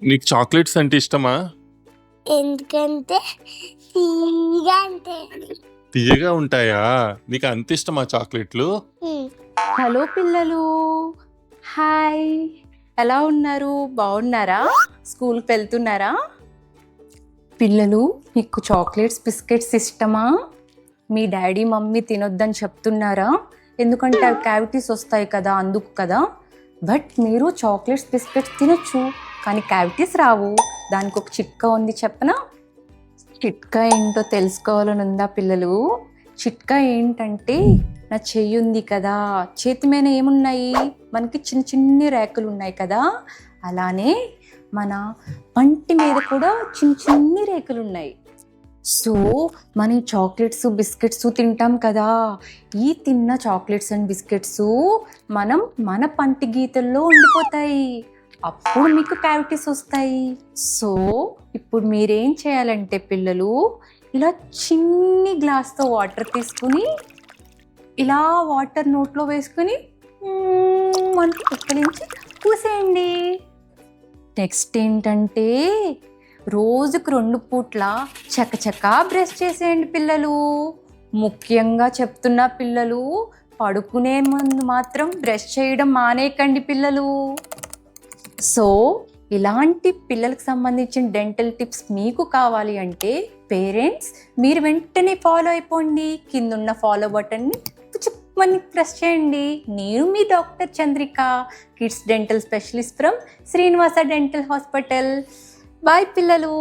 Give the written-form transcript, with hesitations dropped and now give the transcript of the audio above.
నీకు చాక్లెట్స్ అంటే ఇష్టమా? ఎందుకంటే తీయగా అంటే తియ్యగా ఉంటాయా? నీకు అంత ఇష్టమా చాక్లెట్లు? హలో పిల్లలు, హాయ్. ఎలా ఉన్నారు? బాగున్నారా? స్కూల్కి వెళ్తున్నారా? పిల్లలు, మీకు చాక్లెట్స్ బిస్కెట్స్ ఇష్టమా? మీ డాడీ మమ్మీ తినొద్దని చెప్తున్నారా? ఎందుకంటే అవి క్యావిటీస్ వస్తాయి కదా, అందుకు కదా. బట్ మీరు చాక్లెట్స్ బిస్కెట్స్ తినొచ్చు, కానీ క్యావిటీస్ రావు. దానికి ఒక చిట్కా ఉంది, చెప్పనా? చిట్కా ఏంటో తెలుసుకోవాలని ఉందా పిల్లలు? చిట్కా ఏంటంటే, నా చెయ్యి ఉంది కదా, చేతి మీద ఏమున్నాయి? మనకి చిన్న చిన్ని రేకులు ఉన్నాయి కదా, అలానే మన పంటి మీద కూడా చిన్న చిన్ని రేకులు ఉన్నాయి. సో మన చాక్లెట్స్ బిస్కెట్స్ తింటాం కదా, ఈ తిన్న చాక్లెట్స్ అండ్ బిస్కెట్స్ మన పంటి గీతల్లో ఉండిపోతాయి. అప్పుడు మీకు క్యావిటీస్ వస్తాయి. సో ఇప్పుడు మీరేం చేయాలంటే పిల్లలు, ఇలా చిన్ని గ్లాస్తో వాటర్ తీసుకుని ఇలా వాటర్ నోట్లో వేసుకుని మనకి పుక్కలించి పూసేయండి. నెక్స్ట్ ఏంటంటే, రోజుకు 2 పూట్ల చకచకా బ్రష్ చేసేయండి పిల్లలు. ముఖ్యంగా చెప్తున్న పిల్లలు, పడుకునే ముందు మాత్రం బ్రష్ చేయడం మానేయకండి పిల్లలు. సో ఇలాంటి పిల్లలకు సంబంధించిన డెంటల్ టిప్స్ మీకు కావాలి అంటే పేరెంట్స్ మీరు వెంటనే ఫాలో అయిపోండి. కిందున్న ఫాలో బటన్ని చిప్పని ప్రెస్ చేయండి. నేను మీ doctor Chandrika, kids dental specialist from Srinivasa dental hospital. Bye పిల్లలు.